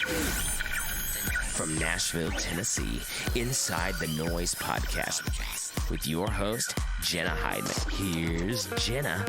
From Nashville, Tennessee, Inside the Noize podcast with your host, Jenna Hayden. Here's Jenna.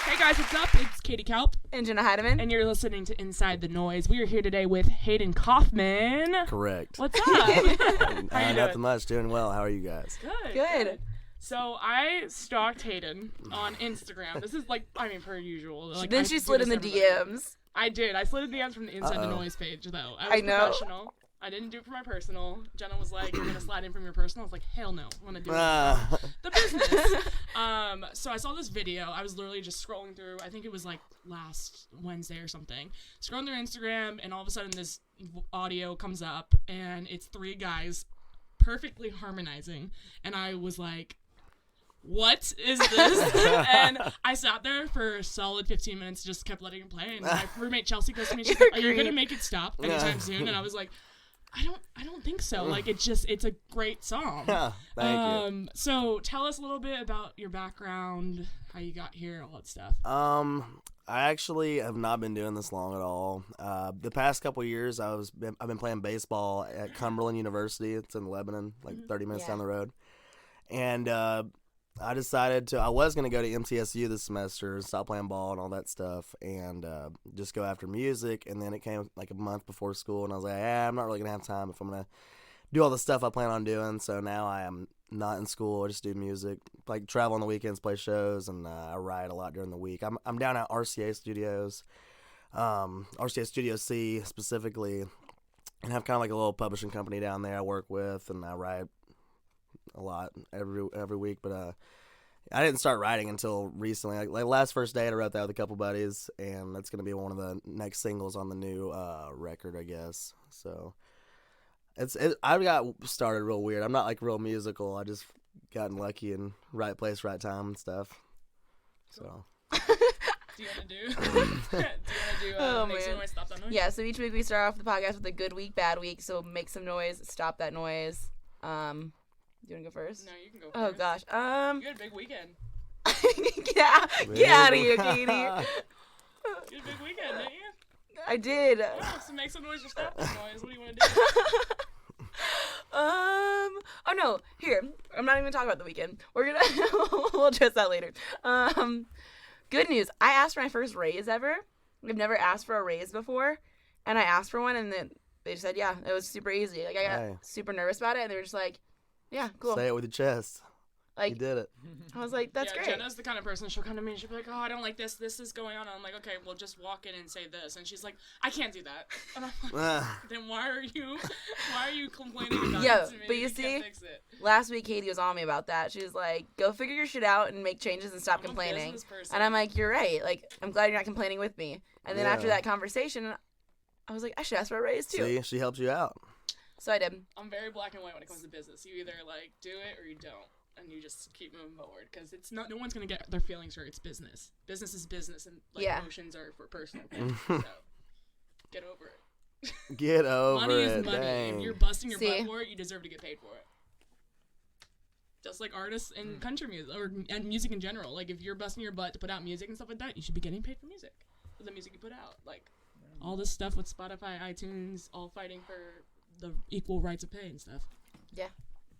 Hey guys, what's up? It's Katie Kalp and Jenna Heidemann, and you're listening to Inside the Noize. We are here today with Hayden Coffman. Correct. What's up? How you doing? Nothing much. Doing well. How are you guys? Good. So I stalked Hayden on Instagram. This is per usual. Then she slid in the DMs. I did. I slid in the DMs from the Inside the Noize page, though. I was professional. I didn't do it for my personal. Jenna was like, you're going to slide in from your personal. I was like, hell no. I want to do it for the business. So I saw this video. I was literally just scrolling through. I think it was like last Wednesday or something. Scrolling through Instagram, and all of a sudden this audio comes up, and it's three guys perfectly harmonizing. And I was like, what is this? And I sat there for a solid 15 minutes, just kept letting it play. And my roommate Chelsea goes to me, she's like, are you going to make it stop anytime soon? And I was like, I don't think so. Like, it's a great song. Thank you. So tell us a little bit about your background, how you got here, all that stuff. I actually have not been doing this long at all. The past couple of years, I've been playing baseball at Cumberland University. It's in Lebanon, like 30 minutes down the road. And I decided I was going to go to MTSU this semester and stop playing ball and all that stuff and just go after music. And then it came like a month before school, and I was like, I'm not really going to have time if I'm going to do all the stuff I plan on doing. So now I am not in school. I just do music, like travel on the weekends, play shows, and I write a lot during the week. I'm down at RCA Studios, RCA Studio C specifically, and have kind of like a little publishing company down there I work with, and I write a lot every week, but I didn't start writing until recently. Like last first date, I wrote that with a couple buddies, and that's gonna be one of the next singles on the new record, I guess. So I got started real weird. I'm not like real musical. I just gotten lucky and right place, right time and stuff. So. Do you want to do make some noise, stop that noise? Yeah. So each week we start off the podcast with a good week, bad week. So make some noise, stop that noise. You want to go first? No, you can go first. Oh, gosh. You had a big weekend. Get out of here, Katie. You had a big weekend, didn't you? I did. Oh, so make some noise or stop that noise. What do you want to do? Oh, no. Here. I'm not even going to talk about the weekend. We'll address that later. Good news. I asked for my first raise ever. I've never asked for a raise before. And I asked for one, and then they just said, yeah, it was super easy. Like, I got super nervous about it, and they were just like, yeah, cool. Say it with your chest. Like, you did it. I was like, that's great. Jenna's the kind of person, she'll come to me and she'll be like, oh, I don't like this. This is going on. And I'm like, okay, well, just walk in and say this. And she's like, I can't do that. And I'm like, then why are you complaining about it to me? But you see, last week Katie was on me about that. She was like, go figure your shit out and make changes and stop complaining. And I'm like, you're right. Like, I'm glad you're not complaining with me. And then after that conversation, I was like, I should ask for a raise too. See, she helps you out. So I did. I'm very black and white when it comes to business. You either like do it or you don't, and you just keep moving forward because it's not. No one's gonna get their feelings hurt. It's business. Business is business, and emotions are for personal things. So get over it. Get over it. Money is money. Dang. If you're busting your butt for it, you deserve to get paid for it. Just like artists in country music and music in general. Like if you're busting your butt to put out music and stuff like that, you should be getting paid for music, for the music you put out. Like all this stuff with Spotify, iTunes, all fighting for the equal rights of pay and stuff. Yeah.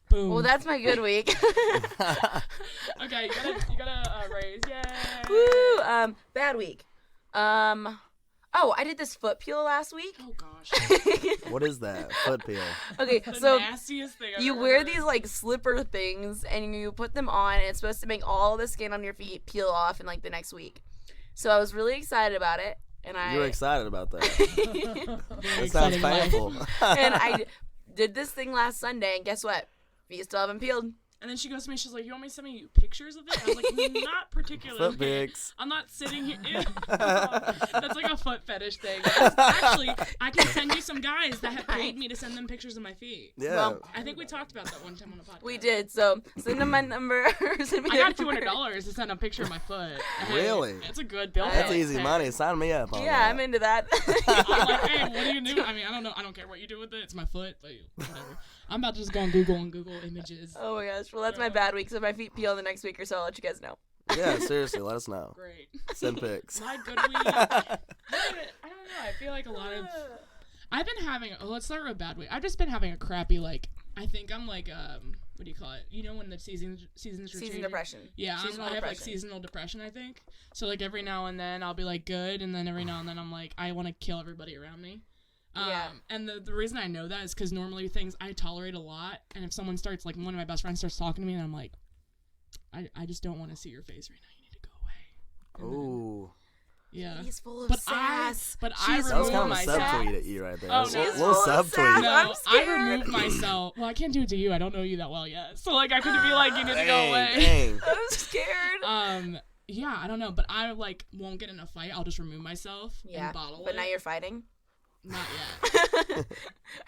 Boom. Well, that's my good week. Okay, you gotta raise. Yay. Woo. Bad week. Oh, I did this foot peel last week. Oh gosh. What is that? Foot peel. Okay, the so nastiest thing I've you ever wear heard. these like slipper things and you put them on, and it's supposed to make all the skin on your feet peel off in like the next week. So I was really excited about it. And You're excited about that. That sounds painful. And I did this thing last Sunday, and guess what? Feet still haven't peeled. And then she goes to me, she's like, you want me to send me pictures of it? I was like, not particularly. Foot pics. I'm not sitting here. Ew. That's like a foot fetish thing. Actually, I can send you some guys that have paid me to send them pictures of my feet. Yeah. Well, I think we talked about that one time on the podcast. We did, so send them my number. Send me I got their number. $200 to send a picture of my foot. Really? It's a good bill. That's easy money. Sign me up on Yeah, that. I'm into that. I'm like, hey, what do you do? I mean, I don't know. I don't care what you do with it. It's my foot, but whatever. I'm about to just go on Google and Google images. Oh my gosh. Well, that's my bad week. So if my feet peel in the next week or so, I'll let you guys know. Yeah, seriously, let us know. Great. Send pics. My good week. I don't know. I feel like a lot of. I've been having. Let's start with a bad week. I've just been having a crappy I think I'm like what do you call it? You know when the seasons are changing? Depression. Yeah, I have like seasonal depression, I think. So like every now and then I'll be like good, and then every now and then I'm like I want to kill everybody around me. Yeah. And the reason I know that is because normally things I tolerate a lot, and if someone starts like one of my best friends starts talking to me, and I'm like, I just don't want to see your face right now. You need to go away. Ooh. Yeah. He's full of But sass. I That was remove kind of a myself. subtweet at you right there. Oh, A no. little subtweet. No, I'm I scared. remove myself. Well, I can't do it to you. I don't know you that well yet. So like I couldn't be like you need to go Dang, away. dang. I'm scared. Yeah, I don't know, but I like won't get in a fight. I'll just remove myself and bottle but it. now you're fighting. Not yet. Are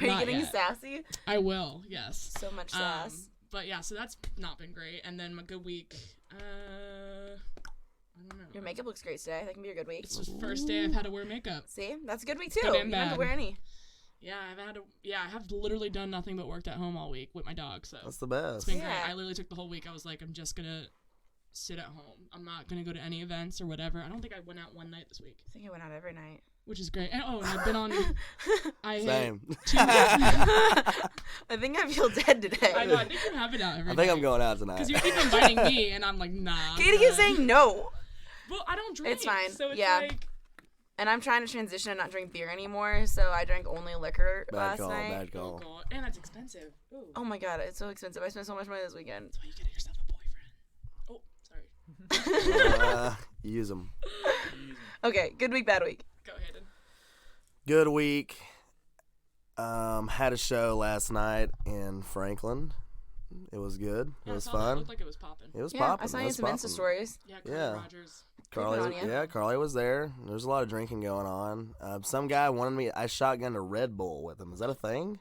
you Not getting yet. sassy? I will. Yes. So much sass. But yeah, so that's not been great. And then my good week. I don't know. Your makeup looks great today. That can be a good week. It's the first day I've had to wear makeup. See, that's a good week too. Good You and don't have bad. to wear any. Yeah, I have literally done nothing but worked at home all week with my dog. So That's the it's best. been Yeah. great. I literally took the whole week. I was like, I'm just gonna sit at home. I'm not gonna go to any events or whatever. I don't think I went out one night this week, I think I went out every night. which is great. And I've been on. Same. I think I feel dead today. I know. I think you have it out every I think night. I'm going out tonight. Because you keep inviting me, and I'm like, nah. Katie keeps saying no. Well, I don't drink. It's fine. So it's Yeah. like. And I'm trying to transition and not drink beer anymore, so I drank only liquor Bad last call, night. bad Oh call. god, and that's expensive. Ooh. Oh my god, it's so expensive. I spent so much money this weekend. That's why you get yourself a boyfriend. Oh, sorry. Use them. Okay, good week, bad week. Go ahead. Good week. Had a show last night in Franklin. It was good. It Yeah, was I saw that. It fun. looked like it was popping. It was Yeah, popping. I saw It you in was some Insta popping. stories. Yeah, Yeah. Carly Rogers. Carly, Creeping on ya. Carly was there. There was a lot of drinking going on. Some guy wanted me. I shotgunned a Red Bull with him. Is that a thing?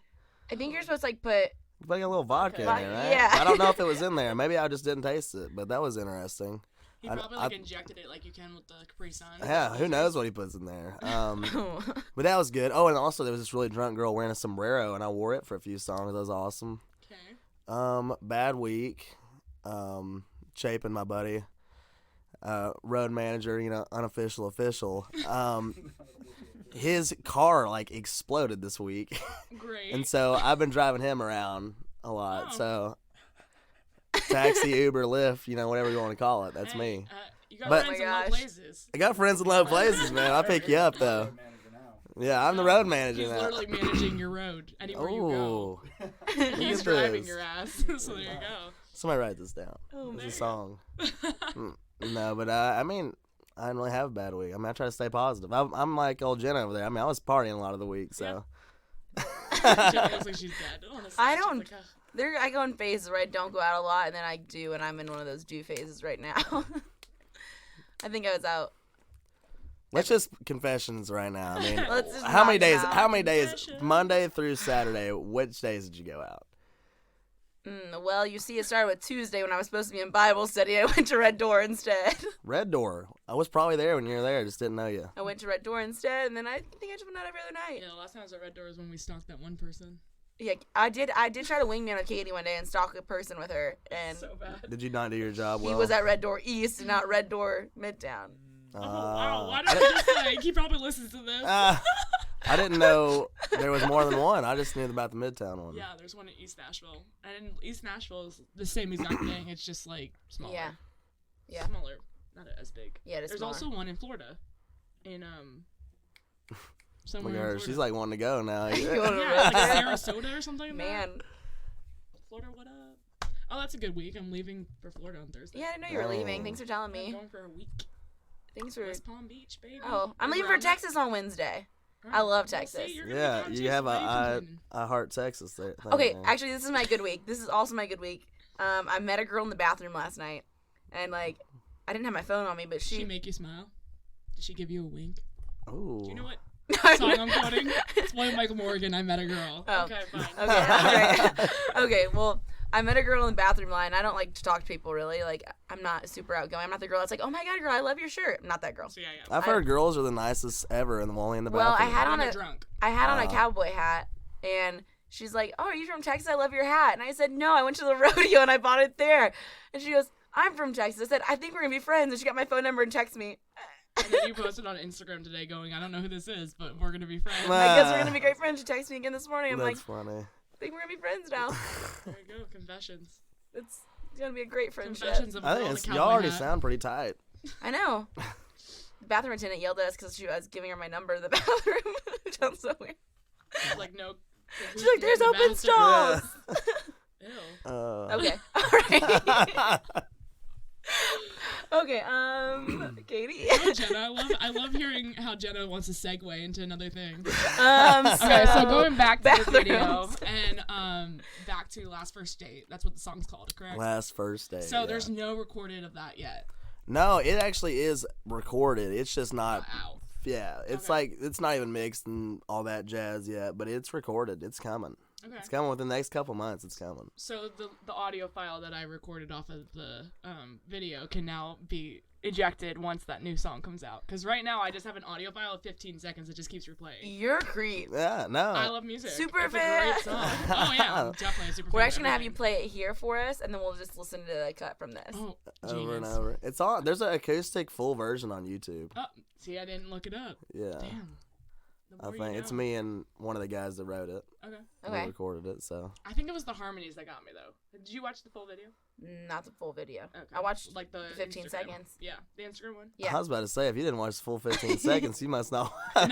I think you're supposed to like put. You put a little vodka in Okay. there, right? Yeah. I don't know if it was in there. Maybe I just didn't taste it, but that was interesting. He I- probably I- like injected it like you can with the Capri Sun. Yeah, who knows what he puts in there. But that was good. Oh, and also there was this really drunk girl wearing a sombrero, and I wore it for a few songs. That was awesome. Okay. Bad week. Chapin, my buddy, road manager, unofficial official. His car like exploded this week, Great. and so I've been driving him around a lot. Oh. So taxi, Uber, Lyft, whatever you want to call it. That's Hey, me. You got But- friends Oh in my low gosh. places. I got friends in low places, man. I'll pick you up though. Yeah, I'm the road manager He's now. literally managing your road anywhere you go. Oh, He's at driving this. your ass. So there you go. Somebody write this down. Oh, It's there a you song. No, but I mean, I didn't really have a bad week. I mean, I try to stay positive. I'm like old Jenna over there. I mean, I was partying a lot of the week, so. Jenna looks like she's dead. Honestly, I she's don't- like, "Ugh." I go in phases where I don't go out a lot, and then I do, and I'm in one of those do phases right now. I think I was out. Let's just confessions right now. I mean, Let's just how many knock it days? out. How many days? Confessions. Monday through Saturday. Which days did you go out? Well, you see, it started with Tuesday when I was supposed to be in Bible study. I went to Red Door instead. Red Door. I was probably there when you were there. I just didn't know you. I went to Red Door instead, and then I think I just went out every other night. Yeah, the last time I was at Red Door was when we stalked that one person. Yeah, I did try to wingman with Katie one day and stalk a person with her, and So bad. Did you not do your job well? he was at Red Door East and not Red Door Midtown. Oh, wow. Why I did you just like, he probably listens to this. I didn't know there was more than one. I just knew about the Midtown one. Yeah, there's one in East Nashville. And East Nashville is the same exact thing. It's just like smaller. Yeah. Yeah. Smaller. Not as big. Yeah, it is There's smaller. also one in Florida. In Look somewhere at in her. Florida. She's like wanting to go now. You wanna yeah, like Yeah. Sarasota or something like Man. that. Florida, what up? Oh, that's a good week. I'm leaving for Florida on Thursday. Yeah, I didn't know you were leaving. Thanks for telling I'm me. going for a week. Thanks for. West Palm Beach, baby. Oh, I'm We're leaving for around Texas on Wednesday. that. I love Well, Texas. see, you're gonna be Yeah, gone you too, have so why are you a complaining? Heart Texas there. thing Okay, there. actually, this is my good week. This is also my good week. I met a girl in the bathroom last night, and like, I didn't have my phone on me, but Did she she. make you smile? Did she give you a wink? Ooh. Do you know what song I'm quoting? It's one of Michael Morgan, I Met a Girl. Oh. Okay, fine. Okay, okay. Well, I met a girl in the bathroom line. I don't like to talk to people really. Like, I'm not super outgoing. I'm not the girl that's like, oh my god, girl, I love your shirt. I'm not that girl. So yeah. I've heard girls are the nicest ever, and only in the Well, bathroom. I had When on they're a drunk. a cowboy hat, and she's like, oh, are you from Texas? I love your hat. And I said, no, I went to the rodeo and I bought it there. And she goes, I'm from Texas. I said, I think we're going to be friends. And she got my phone number and texted me. And then you posted on Instagram today going, I don't know who this is, but we're going to be friends. I guess we're going to be great friends. She texted me again this morning. I'm That's like, funny. I think we're going to be friends now. There you go, confessions. It's going to be a great friendship. Confessions of a I girl in a think cowboy y'all already hat. sound pretty tight. I know. The bathroom attendant yelled at us because I was giving her my number in the bathroom. It sounds so weird. She's like, no. She's like, there's open bathroom. stalls. Ew. Okay. All right. Okay. Katie. Oh, Jenna, I love hearing how Jenna wants to segue into another thing. Okay, So going back to the video bathrooms. and back to Last First Date. That's what the song's called, correct? Last first day. So there's no recorded of that yet. No, it actually is recorded. It's just not. Out. Yeah, it's Okay. like it's not even mixed and all that jazz yet, but it's recorded. It's coming. Okay. It's coming within the next couple months. It's coming. So the audio file that I recorded off of the video can now be ejected once that new song comes out. Because right now I just have an audio file of 15 seconds that just keeps replaying. You're a creep. Yeah, no. I love music. Super it's fan. a great song. Oh yeah, I'm definitely a super fan. We're of actually gonna have you everything. play it here for us, and then we'll just listen to the cut from this. Oh, Over and genius. over. It's on. There's an acoustic full version on YouTube. Oh, see, I didn't look it up. Yeah, Damn. The I more you think it's know. me and one of the guys that wrote it. Okay. We Okay. recorded it, so. I think it was the harmonies that got me though. Did you watch the full video? Not the full video. Okay. I watched like the 15 Instagram. seconds. Yeah, the Instagram one. Yeah. I was about to say, if you didn't watch the full 15 seconds, you must not. No, right?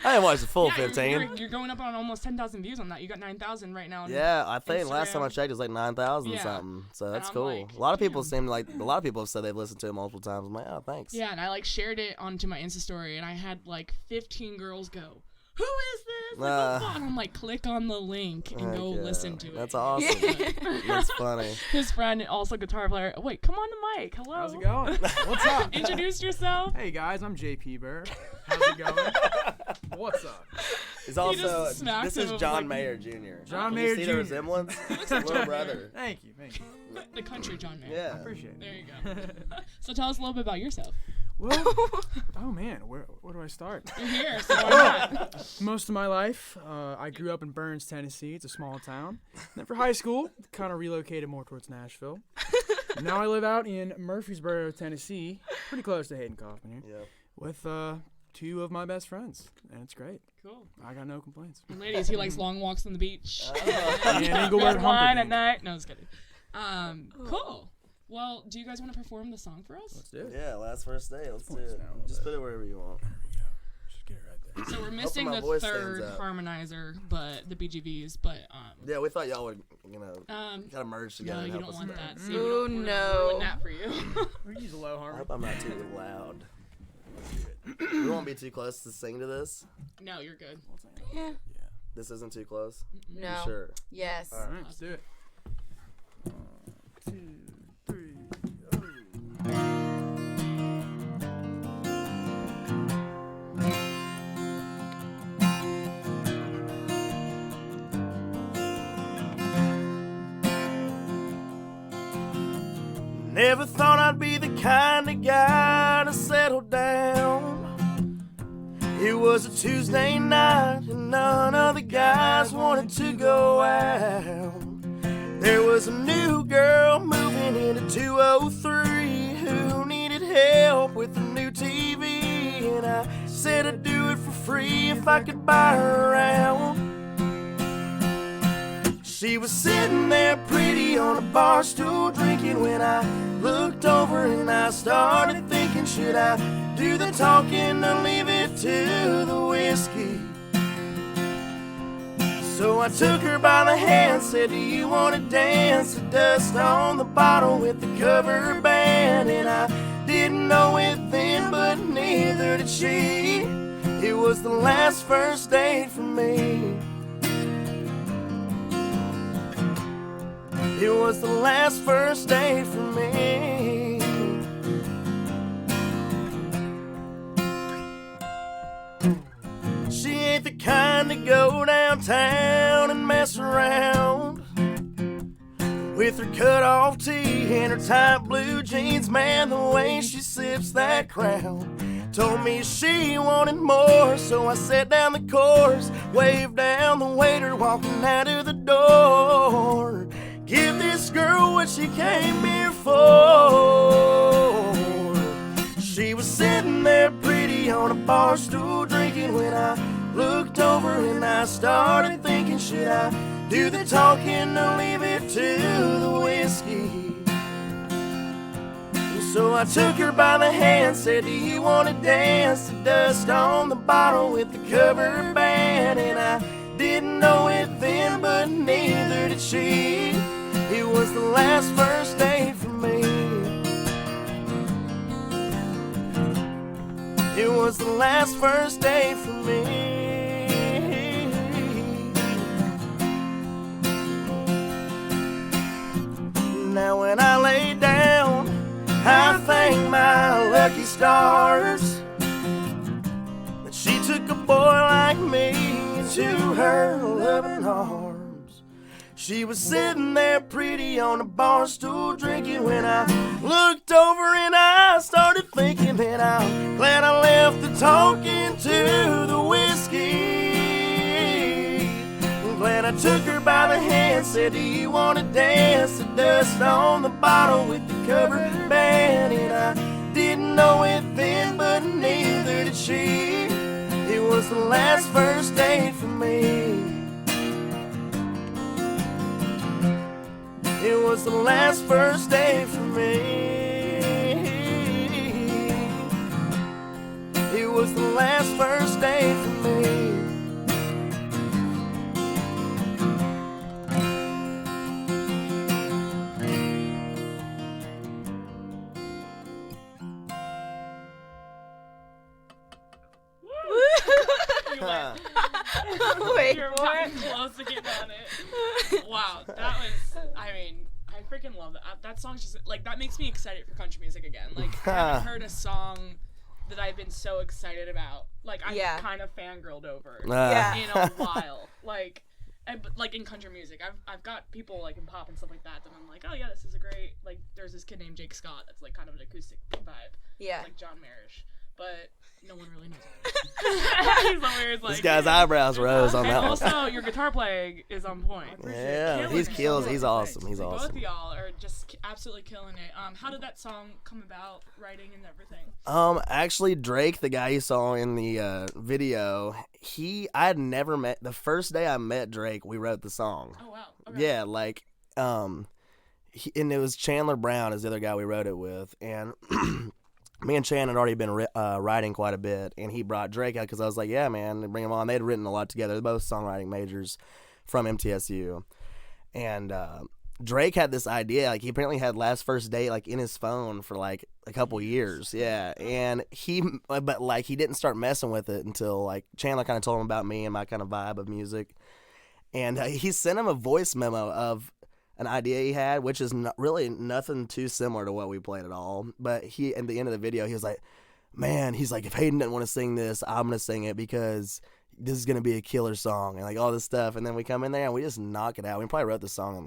I didn't watch the full Yeah, 15. You're going up on almost 10,000 views on that. You got 9,000 right now. On Yeah, I think last time I Instagram. checked, it was like 9,000 Yeah. something. So that's I'm cool. like, a lot of people damn. seem like a lot of people have said they've listened to it multiple times. I'm like, oh, thanks. Yeah, and I like shared it onto my Insta story, and I had like 15 girls go, "Who is this?" Like, what the fuck? And I'm like, click on the link and go Heck yeah. listen to it. That's awesome. That's funny. His friend, also guitar player. Wait, come on the mic. Hello. How's it going? What's up? Introduce yourself. Hey guys, I'm JP Burr. How's it going? What's up? He's also just smacked this him is and was John like, Mayer Jr. John Can Mayer you see the Jr. resemblance? Looks like Little John brother. Thank you. The country John Mayer. Yeah. Appreciate it. There you go. So tell us a little bit about yourself. Well, oh man, where do I start? You're here, so why not? Most of my life, I grew up in Burns, Tennessee. It's a small town. Then for high school, kind of relocated more towards Nashville. Now I live out in Murfreesboro, Tennessee, pretty close to Hayden Coffman here, Yeah. with two of my best friends, and it's great. Cool. I got no complaints. And ladies, he likes long walks on the beach. And Englewood Red wine at Humperdinck. night. No, just kidding. Cool. Well, do you guys want to perform the song for us? Let's do it. Yeah, last first day. Let's do Points it. down a little Just bit. put it wherever you want. Just get it right there. So we're missing my the voice third stands up. harmonizer, but the BGVs, but Yeah, we thought y'all would, kind of merge together. no, and you help don't us want out. that. See, Ooh, we're no. ruin that for you. We use a low I harmony. hope I'm not too loud. We won't be too close to sing to this. No, you're good. Yeah. This isn't too close. No. You sure? Yes. All right, let's do it. 1, 2, 3. Never thought I'd be the kind of guy to settle down. It was a Tuesday night and none of the guys wanted to go out. There was a new girl moving into 203 who needed help with a new TV, and I said I'd do it for free if I could buy her around. She was sitting there pretty on a bar stool drinking when I looked over and I started thinking, should I do the talking or leave it to the whiskey? So I took her by the hand, said, do you want to dance the dust on the bottle with the cover band? And I didn't know it then, but neither did she. It was the last first date for me. It was the last first date for me. She ain't the kind to go downtown and mess around. With her cut-off tee and her tight blue jeans, man, the way she sips that Crown told me she wanted more, so I set down the course, waved down the waiter walking out of the door. give this girl what she came here for. She was sitting there pretty on a bar stool drinking when I looked over and I started thinking, should I do the talking or leave it to the whiskey? So I took her by the hand, said, do you want to dance to Dust on the Bottle with the cover band? And I didn't know it then, but neither did she. It was the last first date for me. It was the last first date for me. Now when I lay down, I thank my lucky stars that she took a boy like me into her loving arms. She was sitting there pretty on a bar stool drinking when I looked over and I started thinking that I'm glad I left the talking to the whiskey. I'm glad I took her by the hand, said, do you want to dance to Dust on the Bottle with the cover band? And I didn't know it then, but neither did she. It was the last first date for me. It was the last first date for me. It was the last first date for me. Wait, You're what? close to getting on it. Wow, that was, I mean, I freaking love that. That song's just, like, that makes me excited for country music again. Like, I haven't heard a song that I've been so excited about. Like, I'm kind of fangirled over in a while. Like, like in country music, I've got people like in pop and stuff like that I'm like, oh yeah, this is a great, like, there's this kid named Jake Scott that's like kind of an acoustic vibe. Yeah. Like John Marish. But no one really knows him. He's weird, like, this guy's eyebrows rose on that one. Also, your guitar playing is on point. Yeah, he's awesome. He's awesome. Both of y'all are just absolutely killing it. How did that song come about, writing and everything? Actually, Drake, the guy you saw in the video, I had never met. The first day I met Drake, we wrote the song. Oh wow. Okay. Yeah, like, and it was Chandler Brown is the other guy we wrote it with, and. Me and Chan had already been writing quite a bit, and he brought Drake out because I was like, yeah, man, bring him on. They had written a lot together. They're both songwriting majors from MTSU. And Drake had this idea. Like, he apparently had Last First Date, like, in his phone for, like, a couple years. Yeah. And he didn't start messing with it until, like, Chandler kind of told him about me and my kind of vibe of music. And he sent him a voice memo of an idea he had, which is really nothing too similar to what we played at all. But he, at the end of the video, he was like, man, he's like, if Hayden doesn't want to sing this, I'm going to sing it because this is going to be a killer song and like all this stuff. And then we come in there and we just knock it out. We probably wrote the song in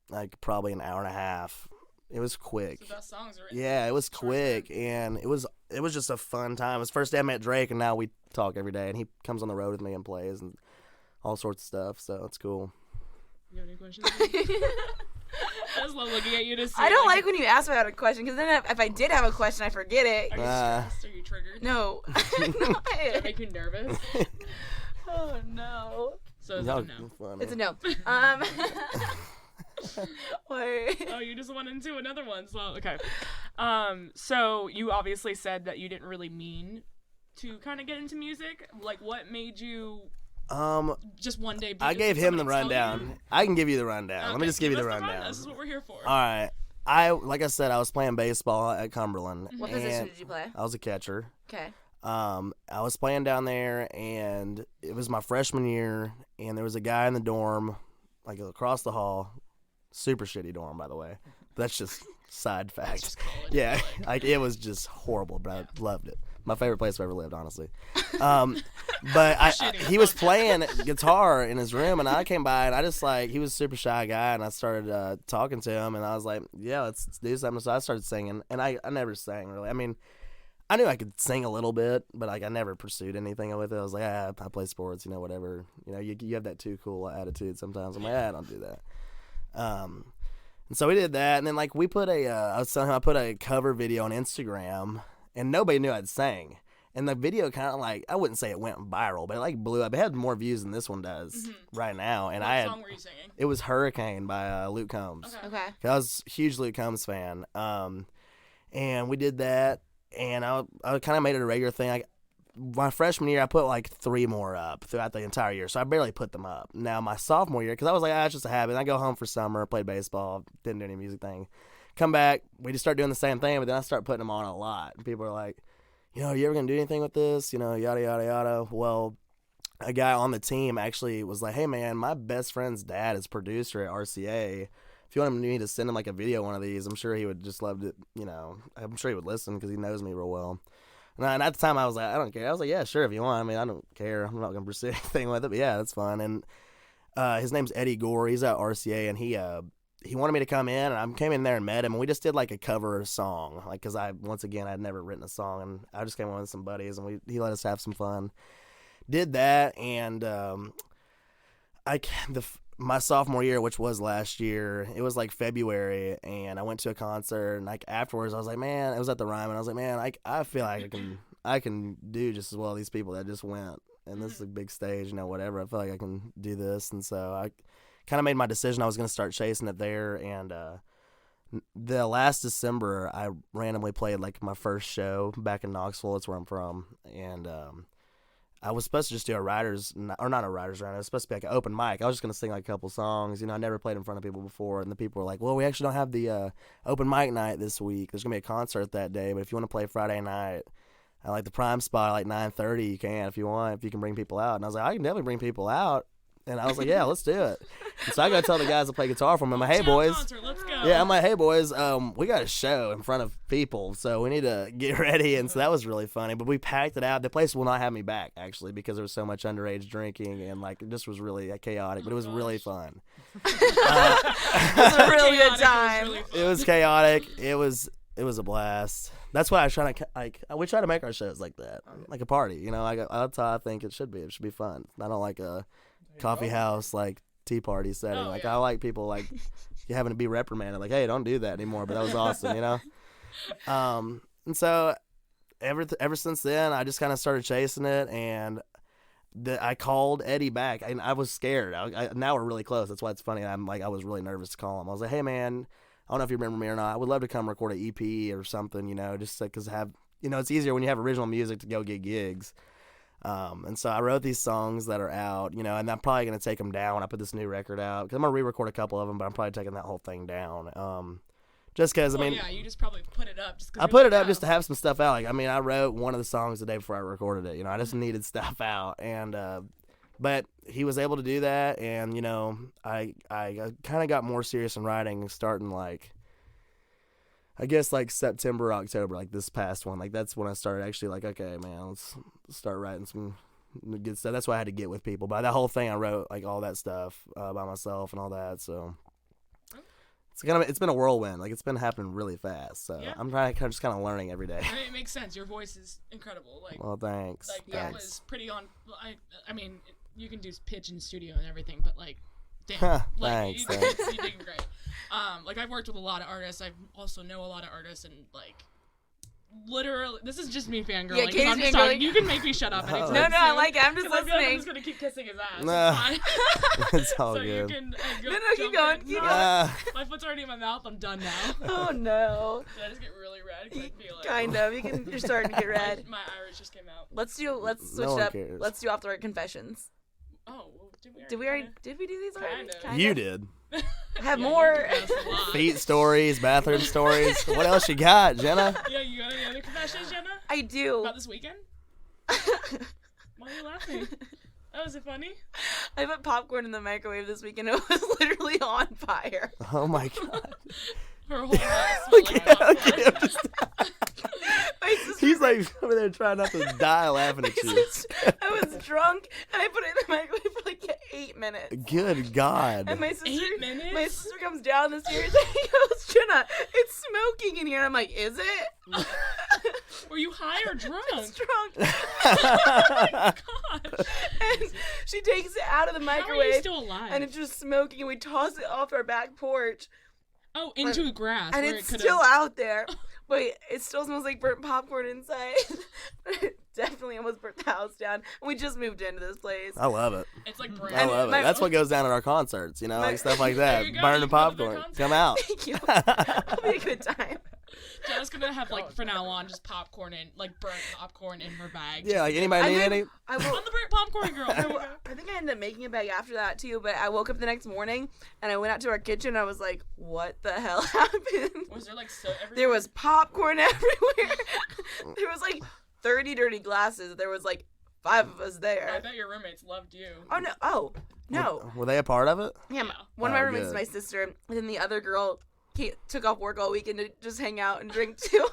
like probably an hour and a half. It was quick. So that song's written. Yeah, it was quick, and it was just a fun time. It was the first day I met Drake, and now we talk every day, and he comes on the road with me and plays and all sorts of stuff, so it's cool. You have any questions? I just love looking at you to see. I don't like when you ask about a question, because then if I did have a question, I forget it. Are you stressed? Are you triggered? No. Does that make you nervous? Oh, no. So is it a no? It's a no. Oh, you just went into another one. So, okay. So you obviously said that you didn't really mean to kind of get into music. Like, what made you... just one day. I gave him the rundown. I can give you the rundown. Okay, let me just give you the rundown. This is what we're here for. All right. Like I said, I was playing baseball at Cumberland. What position did you play? I was a catcher. Okay. I was playing down there, and it was my freshman year, and there was a guy in the dorm, like across the hall. Super shitty dorm, by the way. That's just side fact. Just college, yeah, like it was just horrible, but I loved it. My favorite place I've ever lived, honestly. But he was playing guitar in his room, and I came by, and I just he was a super shy guy, and I started talking to him, and I was like, yeah, let's do something. So I started singing, and I never sang really. I mean, I knew I could sing a little bit, but I never pursued anything with it. I was like, I play sports, whatever. You have that too cool attitude sometimes. I'm like, I don't do that. And so we did that, and then like we put I was telling him I put a cover video on Instagram, and nobody knew I'd sang. And the video kind of like, I wouldn't say it went viral, but it like blew up. It had more views than this one does right now. And What song were you singing? It was Hurricane by Luke Combs. Okay. I was a huge Luke Combs fan. And we did that, and I kind of made it a regular thing. My freshman year, I put like 3 more up throughout the entire year, so I barely put them up. Now, my sophomore year, because I was like, it's just a habit. I go home for summer, played baseball, didn't do any music thing. Come back, we just start doing the same thing, but then I start putting them on a lot. And people are like, are you ever going to do anything with this? Yada, yada, yada. Well, a guy on the team actually was like, hey, man, my best friend's dad is producer at RCA. If you want me to send him like a video one of these, I'm sure he would just love it. I'm sure he would listen because he knows me real well. And at the time, I was like, I don't care. I was like, yeah, sure, if you want. I mean, I don't care. I'm not going to pursue anything with it, but yeah, that's fun. And his name's Eddie Gore. He's at RCA, and he wanted me to come in, and I came in there and met him, and we just did like a cover song, like because I'd never written a song, and I just came in with some buddies, and he let us have some fun. Did that, and my sophomore year, which was last year, it was like February, and I went to a concert, and like afterwards, I was like, man, it was at the Ryman. I was like, man, I feel like I can do just as well as these people that just went, and this is a big stage, whatever. I feel like I can do this, and so I kind of made my decision I was going to start chasing it there, and the last December, I randomly played like my first show back in Knoxville. That's where I'm from, and I was supposed to just do not a writer's round. It was supposed to be like an open mic. I was just going to sing like a couple songs. I never played in front of people before, and the people were like, well, we actually don't have the open mic night this week. There's going to be a concert that day, but if you want to play Friday night, I like the prime spot, like 9:30, you can if you want, if you can bring people out. And I was like, I can definitely bring people out. And I was like, yeah, let's do it. And so I go tell the guys that play guitar for me, I'm like, hey, boys. Let's go. Yeah, I'm like, hey, boys, we got a show in front of people, so we need to get ready. And so that was really funny. But we packed it out. The place will not have me back, actually, because there was so much underage drinking, and, like, it just was really chaotic. But it was really fun. It was a really good time. It was chaotic. It was a blast. That's why I was trying to, we try to make our shows like that, like a party. That's how I think it should be. It should be fun. I don't like a coffee house like tea party setting. I like people like you having to be reprimanded, like, hey, don't do that anymore. But that was awesome, And so ever since then, I just kind of started chasing it, and I called Eddie back, and I was scared. Now we're really close. That's why it's funny. I was really nervous to call him. I was like, hey, man, I don't know if you remember me or not. I would love to come record an EP or something, just because it's easier when you have original music to go get gigs. And so I wrote these songs that are out, and I'm probably going to take them down when I put this new record out, because I'm going to re-record a couple of them, but I'm probably taking that whole thing down. Just because, yeah, you just probably put it up. I put it up just to have some stuff out. I wrote one of the songs the day before I recorded it. I just needed stuff out. And, but he was able to do that. And, I kind of got more serious in writing starting I guess September, October, this past one. That's when I started actually okay, man, let's start writing some good stuff. That's why I had to get with people. But that whole thing I wrote all that stuff by myself and all that. So it's been a whirlwind. It's been happening really fast. So yeah. I'm just kind of learning every day. It makes sense. Your voice is incredible. Well, thanks. That was pretty on. I mean, you can do pitch in studio and everything, but damn, thanks. You're doing great. I've worked with a lot of artists. I also know a lot of artists, and literally, this is just me fangirling. Yeah, I'm just talking. You can make me shut up anytime. No, I like it. I'm just listening. I feel like I'm just gonna keep kissing his ass. No, it's all so good. You can, keep going. Keep going. My foot's already in my mouth. I'm done now. Oh no. Did I just get really red? I feel it. Kind of. You're starting to get red. My iris just came out. Let's switch it up. Cares. Let's do off the right confessions. Oh, well, did we do these already? Kinda. You did. I have more. Feet stories, bathroom stories. What else you got, Jenna? Yeah, you got any other confessions, Jenna? I do. About this weekend? Why are you laughing? Oh, is it funny? I put popcorn in the microwave this weekend. It was literally on fire. Oh my god. Her whole house smelled like popcorn. He's like over there trying not to die laughing at you. I was drunk and I put it in the microwave for like 8 minutes. Good God. And my sister, 8 minutes? My sister comes down the stairs and he goes, Jenna, it's smoking in here. And I'm like, is it? Were you high or drunk? I was drunk. Oh my gosh. And she takes it out of the microwave. How are you still alive? And it's just smoking, and we toss it off our back porch. Oh, into grass. And where it's it still out there. But it still smells like burnt popcorn inside. It definitely almost burnt the house down. And we just moved into this place. I love it. It's like brand I love it. That's what goes down at our concerts, you know, like stuff like that. Burning popcorn. Come out. Thank you. It'll be a good time. Jenna's gonna have, like, from now on, just popcorn and, like, burnt popcorn in her bag. Yeah, like, anybody need any? I'm the burnt popcorn girl. I think I ended up making a bag after that, too, but I woke up the next morning, and I went out to our kitchen, and I was like, what the hell happened? Was there, like, soap everywhere? There was popcorn everywhere. There was, like, 30 dirty glasses. There was, like, 5 of us there. I bet your roommates loved you. Oh, no. Oh, no. Were they a part of it? Yeah, one of my roommates is my sister, and then the other girl took off work all weekend to just hang out and drink too.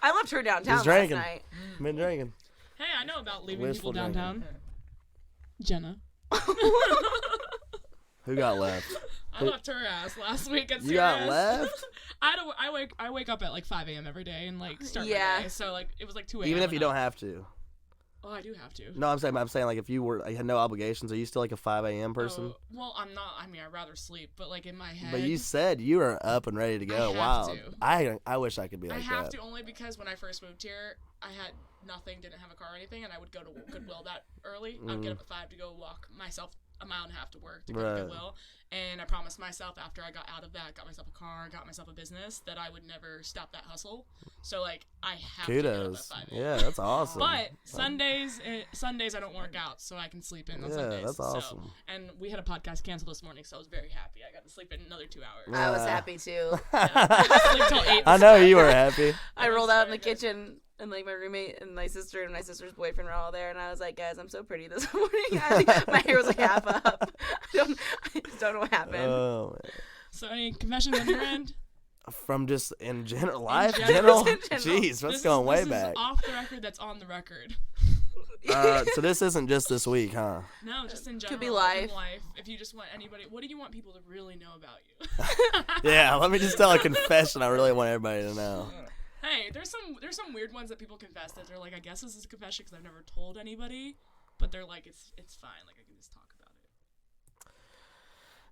I left her downtown Just drinking. last night. Been drinking. Hey, I know about leaving Wistful people downtown. Jenna. Who got left? I left her ass last week at You got left? I wake up at like 5 a.m. every day and like start my day. So like it was like 2 a.m. Even if you don't have to. Oh, I do have to. No, I'm saying like if you had no obligations, are you still like a 5 a.m. person? Well, I'm not. I mean, I'd rather sleep, but like in my head. But you said you were up and ready to go. Wow. I wish I could be like that. I have to only because when I first moved here, I had nothing, didn't have a car or anything, and I would go to Goodwill that early. I'd get up at 5 to go walk myself a mile and a half to work to go to Goodwill. And I promised myself after I got out of that, got myself a car, got myself a business, that I would never stop that hustle. So like I have to get up at 5 a.m. Yeah, that's awesome. But Sundays I don't work out, so I can sleep in on Sundays. That's awesome. And we had a podcast canceled this morning, so I was very happy. I got to sleep in another 2 hours. I was happy too. I sleep till 8. I know you were happy. I rolled out in the kitchen. And, like, my roommate and my sister and my sister's boyfriend were all there. And I was like, guys, I'm so pretty this morning. My hair was, like, half up. I just don't know what happened. Oh, man. So, any confessions on your end? From just in general life? general? Jeez, that's going way back. This is off the record that's on the record. So this isn't just this week, huh? No, just in general. Could be life. In life. If you just want anybody, what do you want people to really know about you? Yeah, let me just tell a confession I really want everybody to know. Hey, there's some weird ones that people confess that they're like, I guess this is a confession because I've never told anybody, but they're like, it's fine, like I can just talk about it.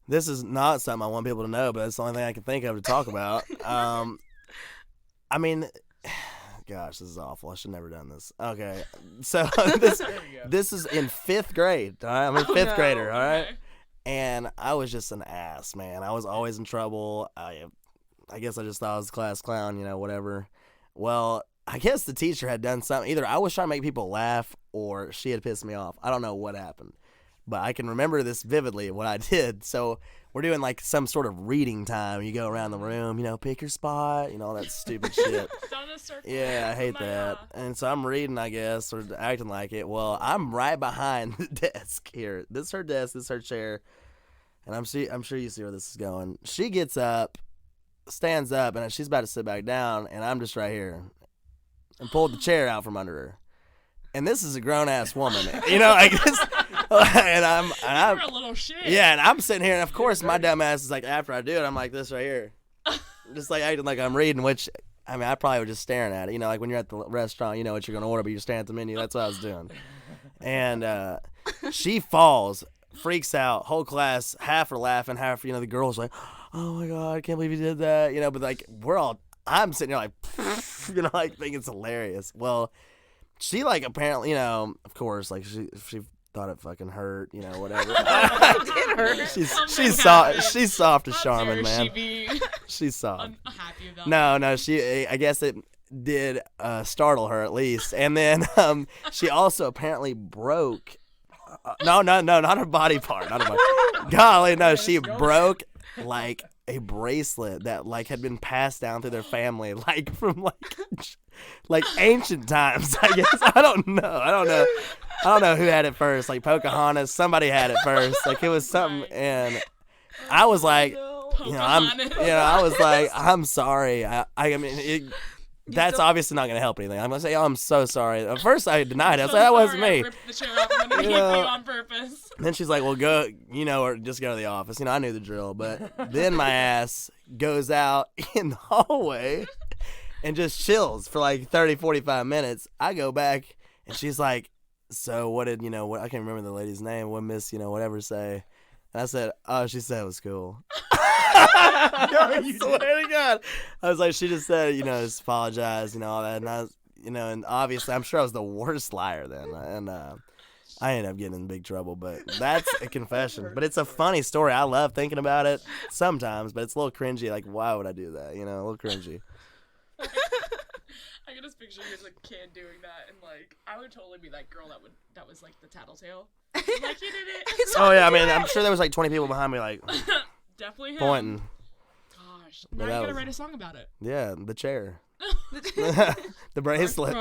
This is not something I want people to know, but it's the only thing I can think of to talk about. I mean, gosh, this is awful. I should have never done this. Okay, so this is in 5th grade. All right, I'm a 5th grader. All right, and I was just an ass, man. I was always in trouble. I guess I just thought I was a class clown, you know, whatever. Well, I guess the teacher had done something. Either I was trying to make people laugh or she had pissed me off. I don't know what happened. But I can remember this vividly, what I did. So we're doing like some sort of reading time. You go around the room, you know, pick your spot, you know, all that stupid shit. Yeah, I hate that. And so I'm reading, I guess, or acting like it. Well, I'm right behind the desk here. This is her desk, this is her chair. And I'm sure you see where this is going. She gets up, stands up, and she's about to sit back down, and I'm just right here and pulled the chair out from under her. And this is a grown-ass woman, you know, I guess. And I'm You're a little shit. Yeah, and I'm sitting here, and of course my dumb ass is like, after I do it, I'm like this right here. Just like acting like I'm reading, which, I mean, I probably was just staring at it. You know, like when you're at the restaurant, you know what you're going to order, but you're staring at the menu. That's what I was doing. And she falls, freaks out, whole class, half are laughing, half, you know, the girl's like, oh my God, I can't believe you did that. You know, but like, I'm sitting here like, you know, like thinking it's hilarious. Well, she like apparently, you know, of course, like she thought it fucking hurt, you know, whatever. It did hurt. She's soft as Charmin, man. She's soft. Unhappy about No, I guess it did startle her at least. And then she also apparently broke. No, not her body part. Not her body. Golly, no, she broke like a bracelet that like had been passed down through their family, like from like ancient times. I guess I don't know who had it first. Like Pocahontas, somebody had it first. Like it was something, and I was like, I was like, I'm sorry. I mean, That's obviously not going to help anything. I'm going to say, oh, I'm so sorry. At first, I denied it. I was like, that wasn't me. I ripped the chair off and then hit you on purpose. Then she's like, well, go, or just go to the office. I knew the drill. But then my ass goes out in the hallway and just chills for like 30, 45 minutes. I go back, and she's like, so what did, what? I can't remember the lady's name. What Miss, whatever say. And I said, oh, she said it was cool. I swear to God. I was like, she just said, just apologize, all that. And I was, and obviously I'm sure I was the worst liar then. And I ended up getting in big trouble, but that's a confession. But it's a funny story. I love thinking about it sometimes, but it's a little cringy. Like, why would I do that? A little cringy. I can just picture you as a kid doing that, and like, I would totally be that girl that was like the tattletale. Like, he did it. Oh yeah, I mean, I'm sure there was like 20 people behind me, like definitely him. Pointing. Gosh, now you gotta write a song about it. Yeah, the chair, the bracelet,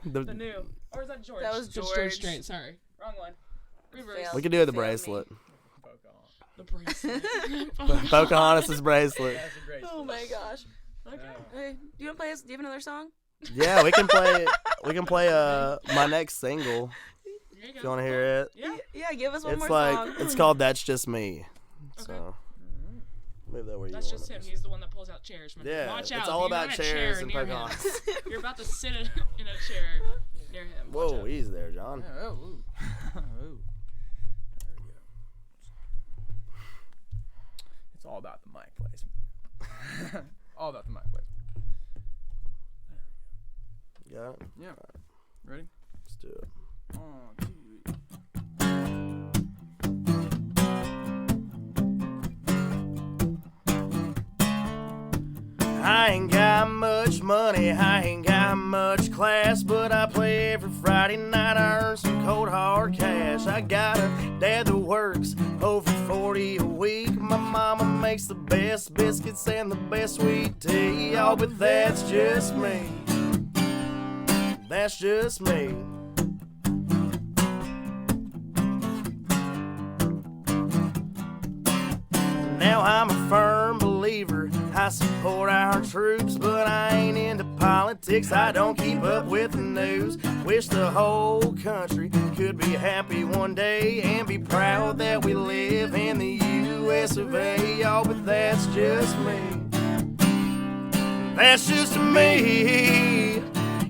the new, or is that George? That was Just George. Strait. Sorry, wrong one. Reverse. We could do the bracelet. The bracelet. Pocahontas' bracelet. That's a great Oh my gosh. Okay. Okay, do you want to play us? Do you have another song? Yeah, we can play. We can play my next single. There you go. If you want to hear it. Yeah. Yeah, give us one It's more like song. it's called "That's Just Me." Okay. So leave that where you That's want just it. him. He's the one that pulls out chairs. Yeah, Watch it's out. all You about want a chairs chair and near him. Pocahontas. You're about to sit in a chair near him. Watch Whoa, out. easy there, John. Oh, ooh. Ooh. There we go. It's all about the mic placement. All about the mic placement. Got it? Yeah. Ready? Let's do it. 1, 2, 3. I ain't got much money, I ain't got much class, but I play every Friday night, I earn some cold hard cash. I got a dad that works over 40 a week. My mama makes the best biscuits and the best sweet tea. Oh, but that's just me. That's just me. Now I'm a firm believer, I support our troops, but I ain't into politics, I don't keep up with the news. Wish the whole country could be happy one day and be proud that we live in the US of A. Oh, but that's just me. That's just me.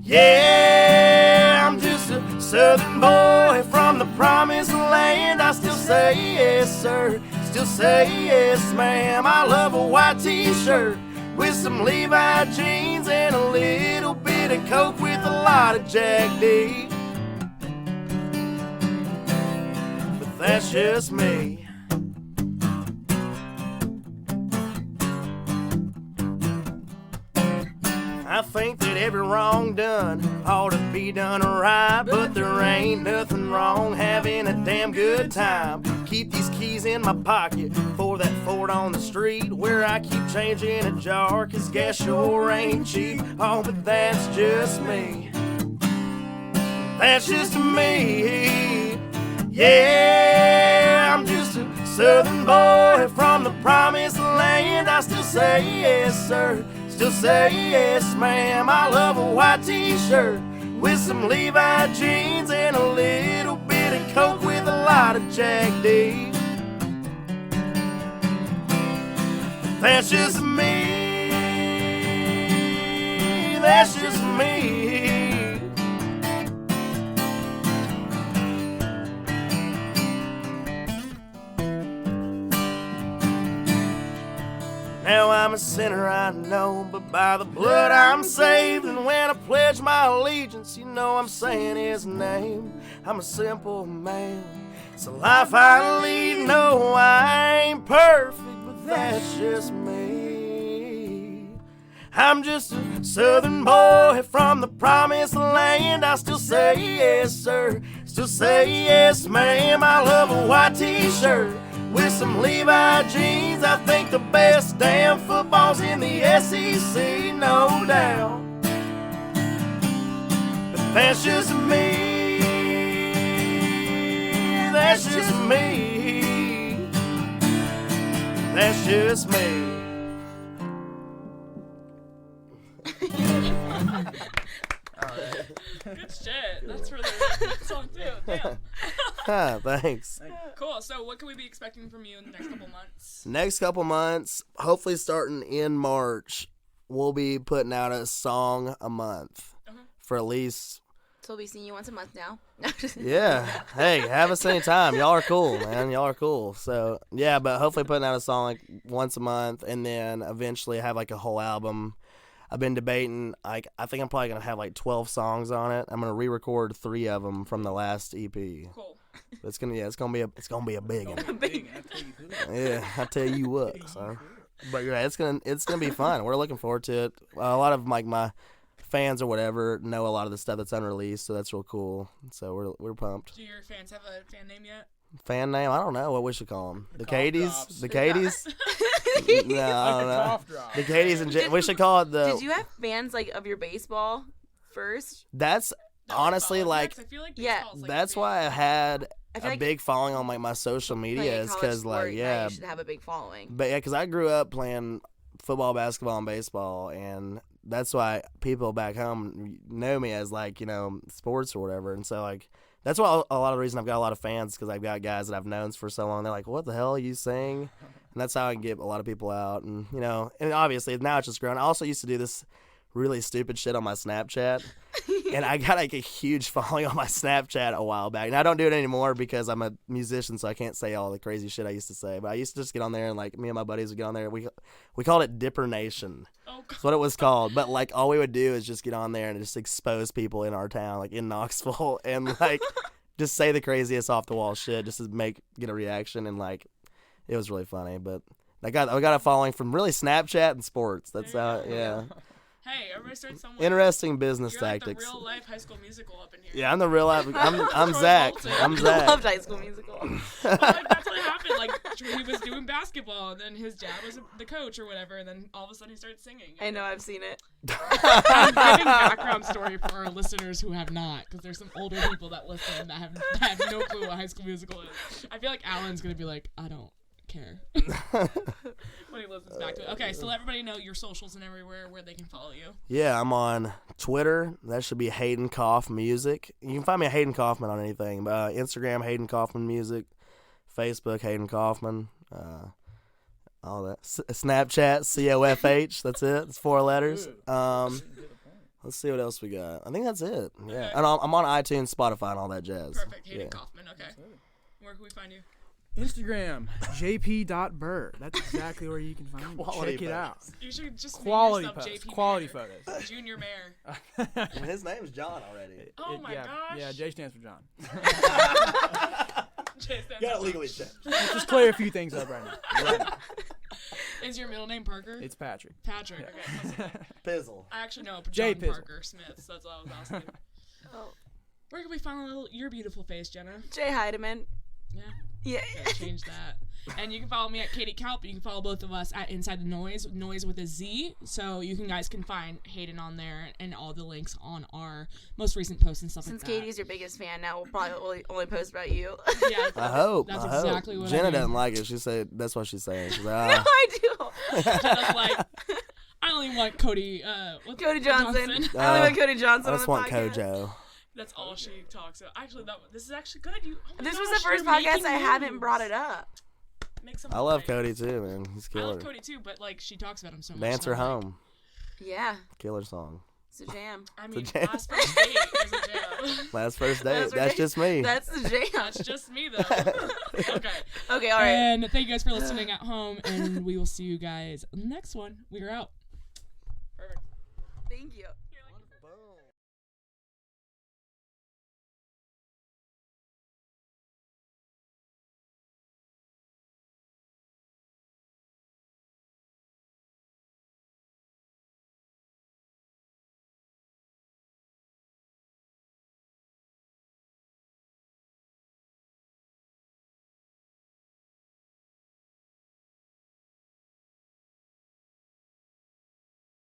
Yeah, I'm just a southern boy from the promised land. I still say yes, sir. Still say yes, ma'am. I love a white t-shirt with some Levi jeans and a little bit of Coke with a lot of Jack D. But that's just me. I think that every wrong done ought to be done right, but there ain't nothing wrong having a damn good time. Keep these keys in my pocket for that Ford on the street where I keep changing a jar, cause gas sure ain't cheap. Oh, but that's just me. That's just me. Yeah, I'm just a southern boy from the promised land. I still say yes, sir. Still say yes, ma'am. I love a white t-shirt with some Levi jeans and a little bit of Coke with a lot of Jack D. That's just me. That's just me. Now I'm a sinner, I know, but by the blood I'm saved. And when I pledge my allegiance, you know I'm saying his name. I'm a simple man, it's a life I lead. No, I ain't perfect, but that's just me. I'm just a southern boy from the promised land. I still say yes, sir. Still say yes, ma'am. I love a white t-shirt with some Levi jeans. I think the best damn football's in the SEC, no doubt. But that's just me. That's just me. That's just me. That's really a good song too. Damn. Thanks. Cool. So what can we be expecting from you in the next couple months? Next couple months, hopefully starting in March, we'll be putting out a song a month for at least. So we'll be seeing you once a month now. Yeah. Hey, have us anytime. Y'all are cool, man. Y'all are cool. So, yeah, but hopefully putting out a song like once a month and then eventually have like a whole album. I've been debating, like, I think I'm probably going to have like 12 songs on it. I'm going to re-record 3 of them from the last EP. Cool. It's going to be a big one. Yeah, I tell you what. So. But yeah, it's going to be fun. We're looking forward to it. A lot of like my fans or whatever know a lot of the stuff that's unreleased, so that's real cool. So we're pumped. Do your fans have a fan name yet? Fan name? I don't know what we should call them. The Cadies? The Cadies? No, I don't know. The Cadies and we should call it the. Did you have fans like of your baseball first? That's honestly like. I feel like that's why I had a like big following on like my social media is because like you should have a big following. But yeah, because I grew up playing football, basketball, and baseball, and that's why people back home know me as like, you know, sports or whatever. And so like that's why a lot of the reason I've got a lot of fans, because I've got guys that I've known for so long. They're like, what the hell you sing? And that's how I can get a lot of people out. And, you know, and obviously now it's just grown. I also used to do this really stupid shit on my Snapchat. And I got like a huge following on my Snapchat a while back. And I don't do it anymore because I'm a musician, so I can't say all the crazy shit I used to say. But I used to just get on there and like me and my buddies would get on there. We called it Dipper Nation. Oh, that's what it was called. But like all we would do is just get on there and just expose people in our town, like in Knoxville, and like just say the craziest off the wall shit just to get a reaction. And like it was really funny. But I got a following from really Snapchat and sports. That's how yeah. Hey, everybody starts somewhere. Interesting business You're tactics. Like the real life High School Musical up in here. Yeah, I'm the real life. I'm Zach. I'm Zach. I loved High School Musical. Well, like, that's what happened. Like he was doing basketball, and then his dad was the coach or whatever, and then all of a sudden he started singing. I know, I've seen it. I'm giving background story for our listeners who have not, because there's some older people that listen that have no clue what High School Musical is. I feel like Alan's gonna be like, I don't care when he listens back to it. Okay, so let everybody know your socials and everywhere where they can follow you. Yeah, I'm on Twitter. That should be Hayden Coff Music. You can find me at Hayden Coffman on anything. Instagram, Hayden Coffman Music. Facebook, Hayden Coffman. All that. Snapchat, COFH. That's it. It's 4 letters. Let's see what else we got. I think that's it. Yeah, Okay. and I'm on iTunes, Spotify, and all that jazz. Perfect. Hayden Yeah. Coffman. Okay. Where can we find you? Instagram, jp.burr. That's exactly where you can find me. Quality Check it out. You should just Quality name yourself posts. JP Quality Mayer. photos. Junior Mayor. His name's John already. Oh my yeah, gosh. Yeah, J stands for John. Jay stands Got for it legally checked. Let's just clear a few things up right now. Is your middle name Parker? It's Patrick. Patrick. Okay. Pizzle. I actually know J. John Pizzle. Parker Smith. So that's all I was asking. Oh. Where can we find your beautiful face, Jenna? Jay Heidemann. Yeah. Yeah. Gotta change that. And you can follow me at Katie Kalp. You can follow both of us at Inside the Noize, Noize with a Z. So you guys can find Hayden on there and all the links on our most recent posts and stuff Since like that. Katie's your biggest fan now, we'll probably only post about you. Yeah, I hope. That's I exactly hope. what Jenna I mean. doesn't like it. She said that's what she's saying. She's like, No, I do. Jenna's like, I only want Cody. Cody Johnson. I only want Cody Johnson I on just the want podcast. Kojo. That's all she talks about. Actually, this is actually good. This was the first podcast I haven't brought it up. I love Cody too, man. He's I killer. love Cody too, but like she talks about him so much. Dance so Her I'm like, Home. Yeah, Killer song. it's a jam. I mean, jam. last first date is a jam. Last first date. Last That's first just me. That's the jam. That's just me though. Okay. Okay, all right. And thank you guys for listening at home, and we will see you guys next one. We are out. Perfect. Thank you.